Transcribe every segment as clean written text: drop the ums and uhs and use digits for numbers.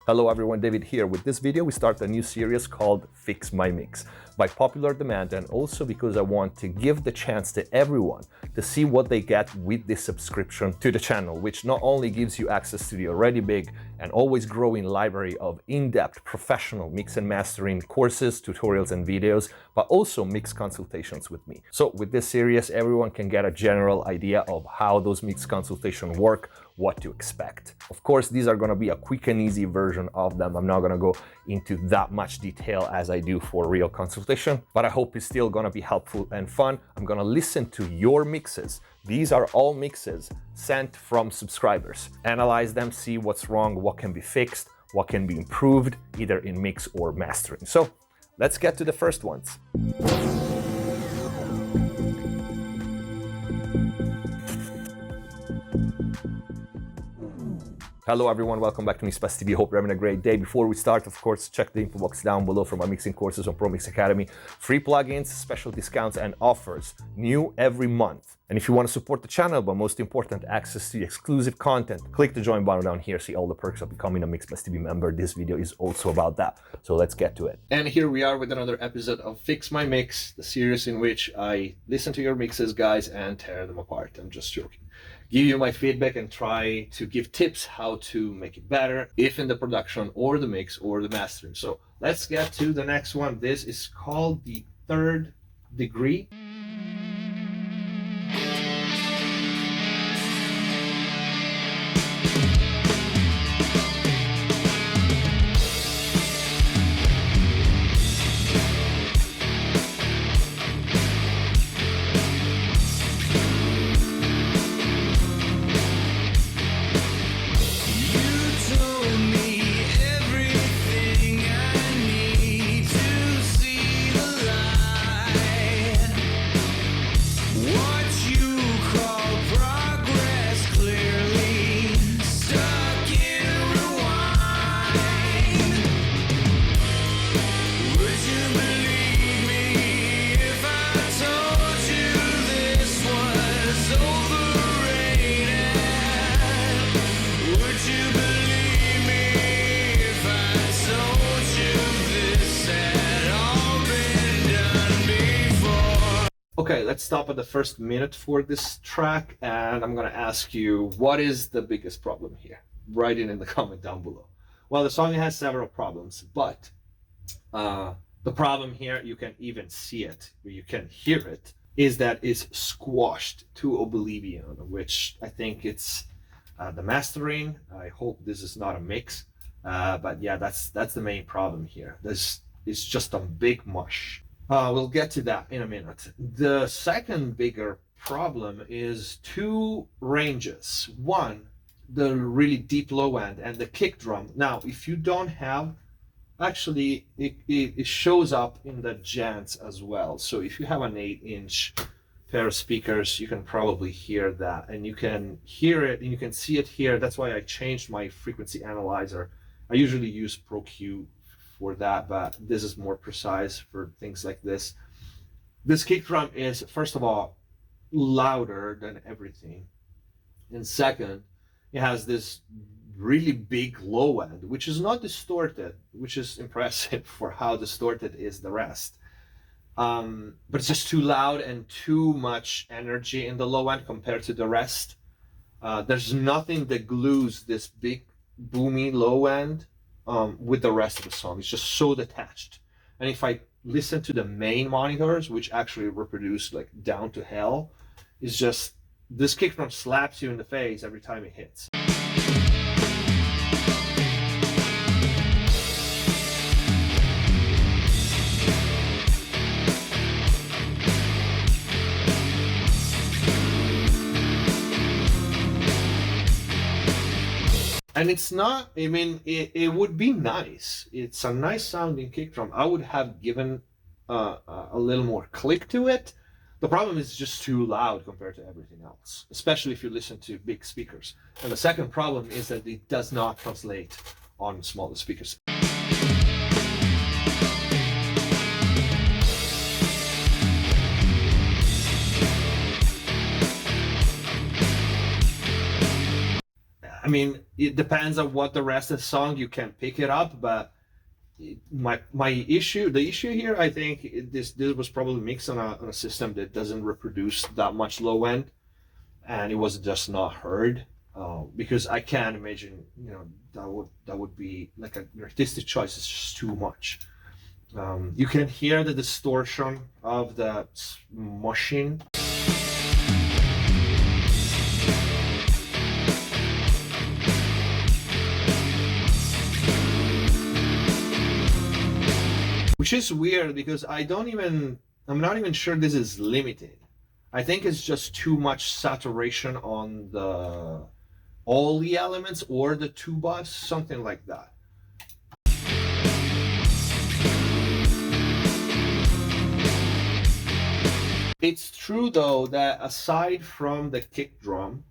Hello everyone, David here. With this video we start a new series called Fix My Mix by popular demand, and also because I want to give the chance to everyone to see what they get with this subscription to the channel, which not only gives you access to the already big and always growing library of in-depth professional mix and mastering courses, tutorials and videos, but also mix consultations with me. So with this series everyone can get a general idea of how those mix consultations work, what to expect. Of course, these are going to be a quick and easy version of them. I'm not going to go into that much detail as I do for real consultation, but I hope it's still going to be helpful and fun. I'm going to listen to your mixes. These are all mixes sent from subscribers. Analyze them, see what's wrong, what can be fixed, what can be improved, either in mix or mastering. So let's get to the first ones. Hello everyone, welcome back to MixPass TV. Hope you're having a great day. Before we start, of course, check the info box down below for my mixing courses on Pro Mix Academy. Free plugins, special discounts and offers, new every month. And if you want to support the channel, but most important, access to the exclusive content, click the join button down here, see all the perks of becoming a MixPass TV member. This video is also about that. So let's get to it. And here we are with another episode of Fix My Mix, the series in which I listen to your mixes, guys, and tear them apart. I'm just joking. Give you my feedback and try to give tips how to make it better, if in the production or the mix or the mastering. So let's get to the next one. This is called the Third Degree. Okay, let's stop at the first minute for this track, and I'm gonna ask you, what is the biggest problem here? Write it in the comment down below. Well, the song has several problems, but the problem here, you can even see it, or you can hear it, is that it's squashed to oblivion, which I think it's the mastering. I hope this is not a mix, but yeah, that's the main problem here. It's just a big mush. We'll get to that in a minute. The second bigger problem is two ranges. One, the really deep low end and the kick drum. Now, if you don't have, actually, it shows up in the jants as well. So if you have an 8-inch pair of speakers, you can probably hear that, and you can hear it and you can see it here. That's why I changed my frequency analyzer. I usually use Pro Q for that, but this is more precise for things like this. This kick drum is, first of all, louder than everything, and second, it has this really big low end, which is not distorted, which is impressive for how distorted is the rest, but it's just too loud and too much energy in the low end compared to the rest. There's nothing that glues this big boomy low end with the rest of the song. It's just so detached. And if I listen to the main monitors, which actually reproduce like down to hell, it's just, this kick drum slaps you in the face every time it hits. And it's not, I mean, it would be nice. It's a nice sounding kick drum. I would have given a little more click to it. The problem is just too loud compared to everything else, especially if you listen to big speakers. And the second problem is that it does not translate on smaller speakers. I mean, it depends on what the rest of the song, you can pick it up, but the issue here, I think this was probably mixed on a system that doesn't reproduce that much low end, and it was just not heard. Because I can't imagine, you know, that would be like an artistic choice. It's just too much. You can hear the distortion of the machine. Which is weird because I'm not even sure this is limited. I think it's just too much saturation on all the elements or the tubas, something like that. It's true though that aside from the kick drum,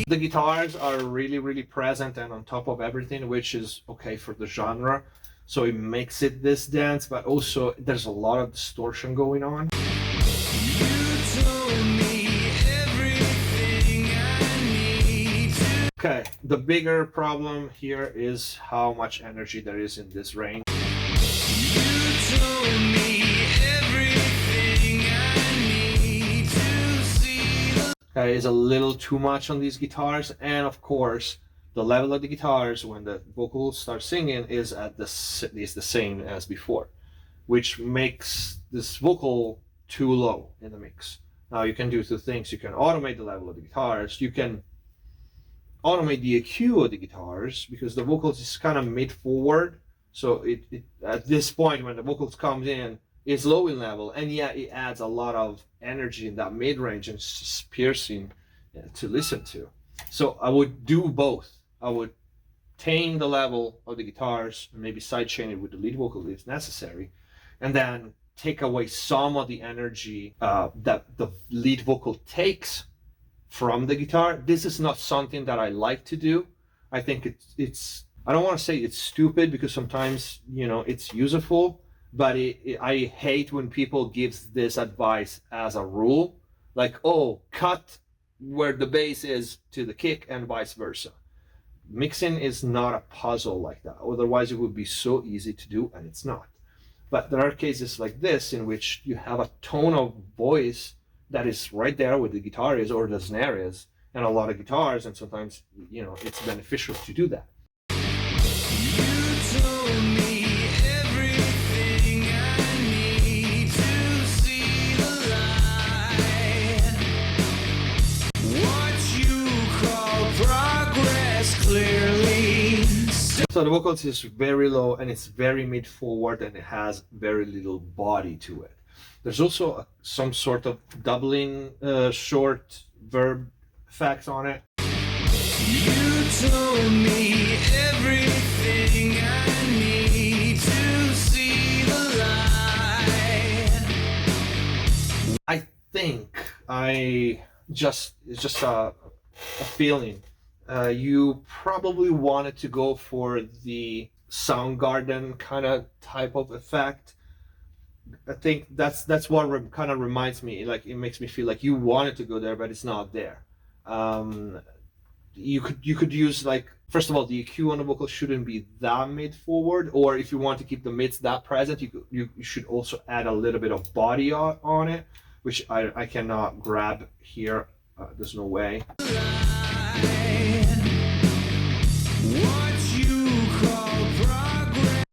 the guitars are really, really present and on top of everything, which is okay for the genre. So it makes it this dance, but also there's a lot of distortion going on. Okay, the bigger problem here is how much energy there is in this range. Is a little too much on these guitars, and of course the level of the guitars when the vocals start singing is the same as before, which makes this vocal too low in the mix. Now you can do two things. You can automate the level of the guitars. You can automate the EQ of the guitars because the vocals is kind of mid forward, so it at this point when the vocals comes in, it's low in level, and yet it adds a lot of energy in that mid-range, and it's just piercing to listen to. So I would do both. I would tame the level of the guitars and maybe sidechain it with the lead vocal if necessary, and then take away some of the energy that the lead vocal takes from the guitar. This is not something that I like to do. I think it's I don't want to say it's stupid because sometimes, you know, it's useful, but I hate when people gives this advice as a rule, like, oh, cut where the bass is to the kick and vice versa. Mixing is not a puzzle like that. Otherwise, it would be so easy to do, and it's not. But there are cases like this in which you have a tone of voice that is right there where the guitar is or the snare is, and a lot of guitars, and sometimes, you know, it's beneficial to do that. You told me everything I need to see the light. What you call progress clearly. So the vocals is very low and it's very mid forward and it has very little body to it. There's also some sort of doubling short verb effect on it. You told me everything I need to see the light. I think it's just a feeling. You probably wanted to go for the Soundgarden kind of type of effect. I think that's what kind of reminds me, like it makes me feel like you wanted to go there, but it's not there. You could use, like, first of all, the EQ on the vocal shouldn't be that mid forward, or if you want to keep the mids that present, you should also add a little bit of body on it, which I cannot grab here. There's no way.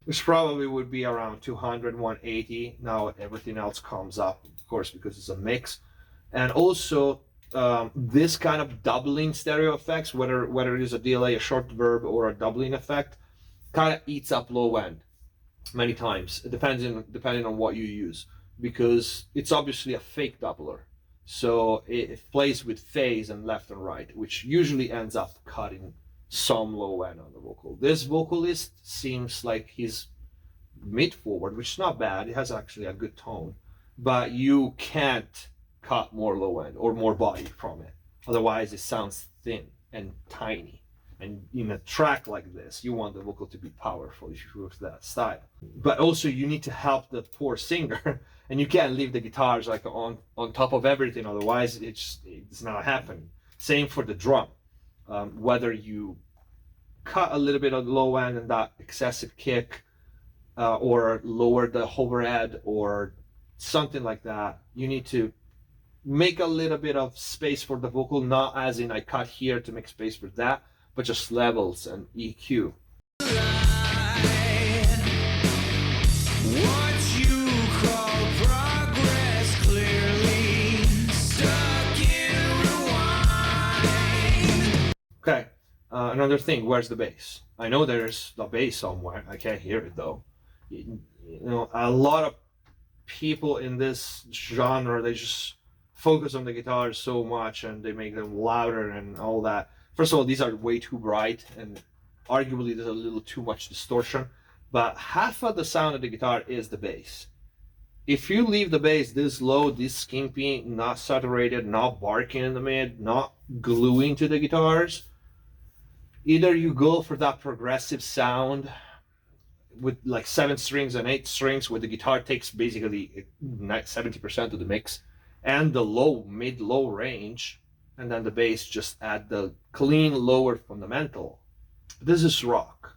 Which probably would be around 200, 180. Now everything else comes up, of course, because it's a mix. And also, this kind of doubling stereo effects, whether it is a delay, a short verb, or a doubling effect, kind of eats up low end many times, depending on what you use, because it's obviously a fake doubler. So it plays with phase and left and right, which usually ends up cutting some low end on the vocal. This vocalist seems like he's mid forward, which is not bad. It has actually a good tone, but you can't cut more low end or more body from it. Otherwise, it sounds thin and tiny. And in a track like this, you want the vocal to be powerful if you work that style. But also you need to help the poor singer, and you can't leave the guitars like on top of everything, otherwise it's not happening. Same for the drum. Whether you cut a little bit on the low end and that excessive kick, or lower the overhead or something like that, you need to make a little bit of space for the vocal, not as in I cut here to make space for that, but just levels and EQ. What you call progress, clearly stuck in rewind. Okay, another thing, where's the bass? I know there's the bass somewhere, I can't hear it though. You know, a lot of people in this genre, they just focus on the guitars so much and they make them louder and all that. First of all, these are way too bright, and arguably there's a little too much distortion, but half of the sound of the guitar is the bass. If you leave the bass this low, this skimpy, not saturated, not barking in the mid, not gluing to the guitars, either you go for that progressive sound with like 7 strings and 8 strings, where the guitar takes basically 70% of the mix, and the low, mid-low range, and then the bass just at the clean lower fundamental. This is rock.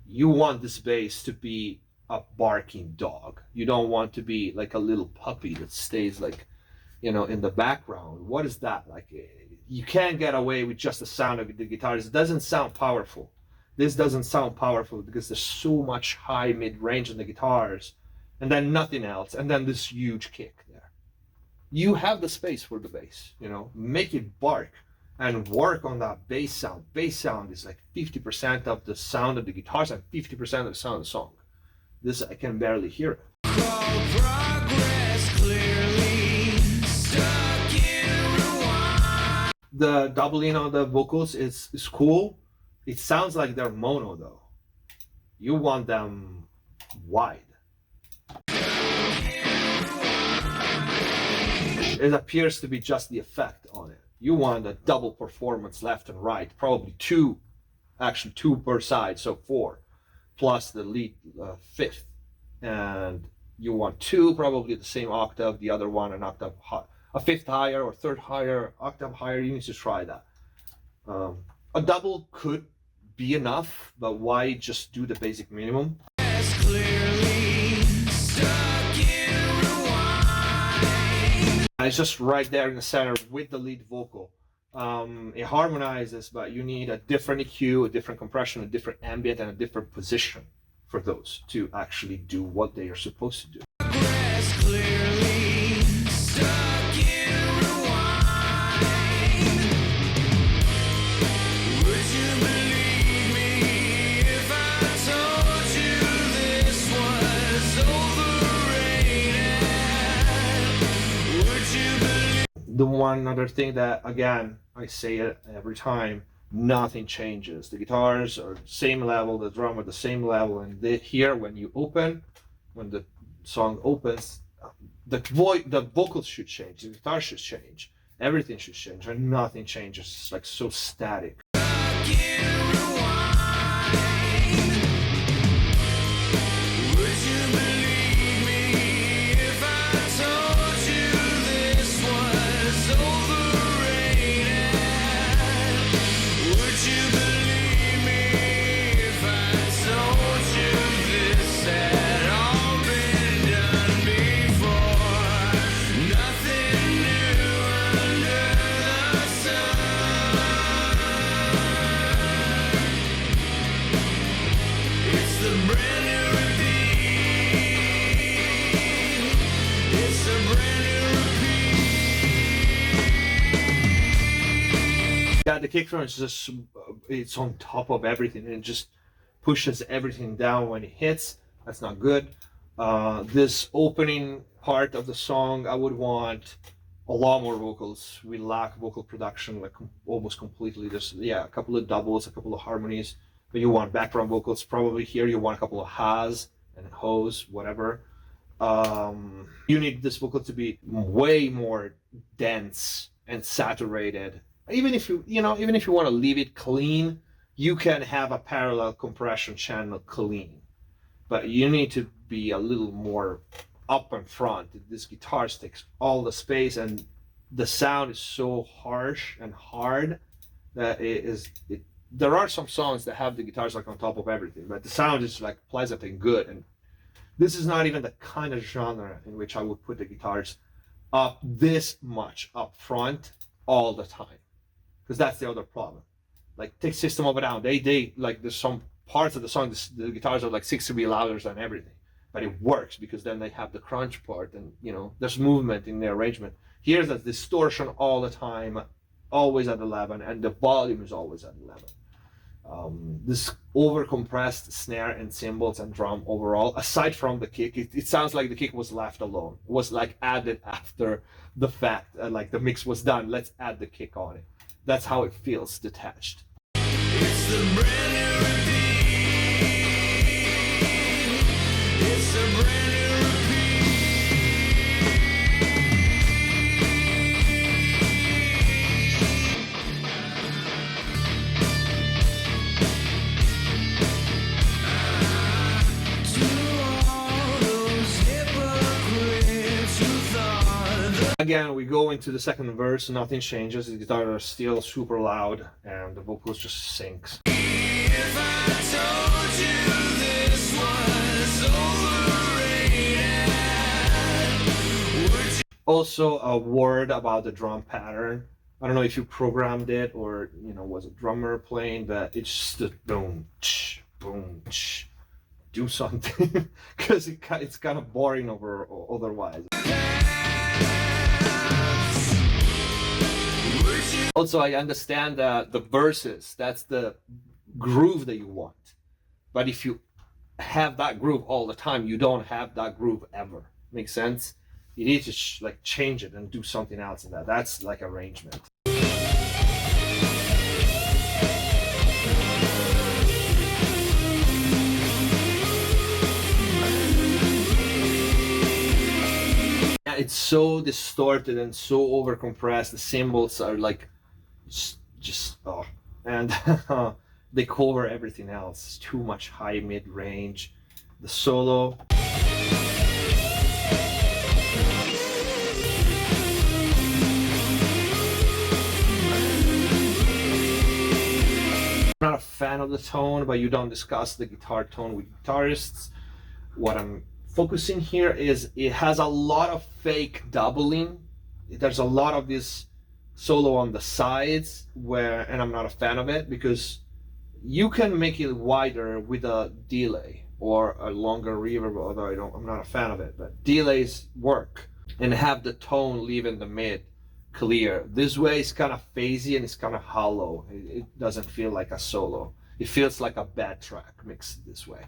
You want this bass to be a barking dog. You don't want to be like a little puppy that stays like, you know, in the background. What is that like? You can't get away with just the sound of the guitars. It doesn't sound powerful. This doesn't sound powerful because there's so much high mid-range on the guitars, and then nothing else, and then this huge kick there. You have the space for the bass, you know, make it bark and work on that bass sound. Bass sound is like 50% of the sound of the guitars and 50% of the sound of the song. This, I can barely hear it. The doubling on the vocals is cool. It sounds like they're mono though. You want them wide. It appears to be just the effect on it. You want a double performance left and right, probably 2, actually 2 per side, so 4, plus the lead 5th. And you want 2 probably the same octave, the other one an octave high, a 5th higher or 3rd higher, octave higher. You need to try that. A double could be enough, but why just do the basic minimum? It's just right there in the center with the lead vocal. It harmonizes, but you need a different EQ, a different compression, a different ambient, and a different position for those to actually do what they are supposed to do. The one other thing that, again, I say it every time, nothing changes. The guitars are the same level, the drum are the same level, and here when you open, when the song opens, the vocals should change, the guitar should change, everything should change, and nothing changes. It's like so static. Yeah, the kick drum is just, it's on top of everything, and it just pushes everything down when it hits. That's not good. This opening part of the song, I would want a lot more vocals. We lack vocal production like almost completely. There's, yeah, a couple of doubles, a couple of harmonies, but you want background vocals. Probably here you want a couple of has and hoes, whatever. You need this vocal to be way more dense and saturated. Even if you want to leave it clean, you can have a parallel compression channel clean, but you need to be a little more up in front. This guitar takes all the space, and the sound is so harsh and hard that there are some songs that have the guitars like on top of everything, but the sound is like pleasant and good. And this is not even the kind of genre in which I would put the guitars up this much up front all the time, because that's the other problem. Like take System of a Down, they like there's some parts of the song the guitars are like 6 dB louder than everything, but it works because then they have the crunch part, and you know there's movement in the arrangement. Here's a distortion all the time, always at 11, and the volume is always at 11. This over-compressed snare and cymbals and drum overall, aside from the kick, it sounds like the kick was left alone. It was like added after the fact, like the mix was done, let's add the kick on it. That's how it feels detached. It's the brand new repeat. It's the brand new Again, we go into the second verse, nothing changes, the guitars are still super loud, and the vocals just sinks. If I told you this was overrated, also, a word about the drum pattern. I don't know if you programmed it or, you know, was a drummer playing, but it's just a boom, ch, boom, ch. Do something, because it's kind of boring otherwise. Also, I understand that the verses, that's the groove that you want. But if you have that groove all the time, you don't have that groove ever. Makes sense? You need to like change it and do something else in that. That's like arrangement. It's so distorted and so over compressed. The cymbals are like just oh, and they cover everything else. It's too much high mid range. The solo. I'm not a fan of the tone, but you don't discuss the guitar tone with guitarists. What I'm focusing here is it has a lot of fake doubling. There's a lot of this solo on the sides and I'm not a fan of it, because you can make it wider with a delay or a longer reverb, although I'm not a fan of it, but delays work, and have the tone leaving the mid clear. This way it's kind of phasey and it's kind of hollow. It doesn't feel like a solo. It feels like a bad track mixed this way.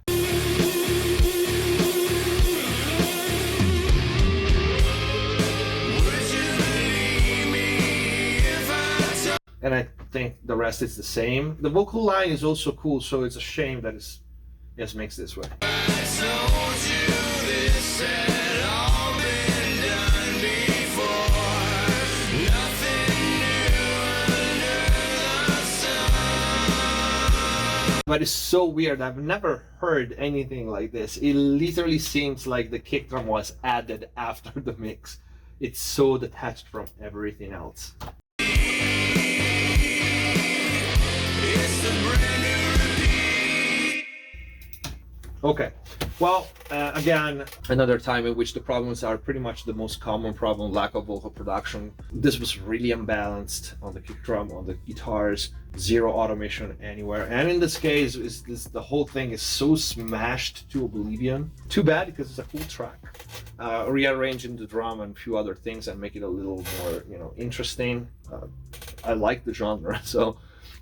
And I think the rest is the same. The vocal line is also cool, so it's a shame that it's mixed this way. But it's so weird. I've never heard anything like this. It literally seems like the kick drum was added after the mix. It's so detached from everything else. Okay, well, again, another time in which the problems are pretty much the most common problem, lack of vocal production. This was really unbalanced on the kick drum, on the guitars, zero automation anywhere. And in this case, the whole thing is so smashed to oblivion. Too bad, because it's a cool track. Rearranging the drum and a few other things and make it a little more, you know, interesting. I like the genre, so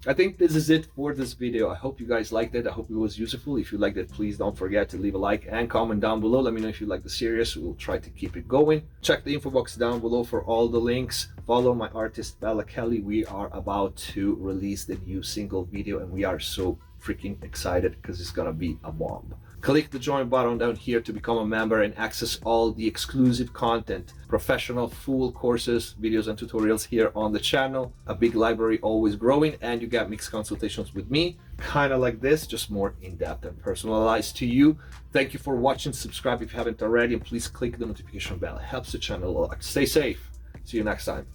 I think this is it for this video. I hope you guys liked it. I hope it was useful. If you liked it, please don't forget to leave a like and comment down below. Let me know if you like the series. We'll try to keep it going. Check the info box down below for all the links. Follow my artist Bella Kelly. We are about to release the new single video and we are so freaking excited because it's gonna be a bomb. Click the join button down here to become a member and access all the exclusive content, professional full courses, videos and tutorials here on the channel, a big library always growing, and you get mixed consultations with me, kind of like this, just more in-depth and personalized to you. Thank you for watching. Subscribe if you haven't already, and please click the notification bell. It helps the channel a lot. Stay safe. See you next time.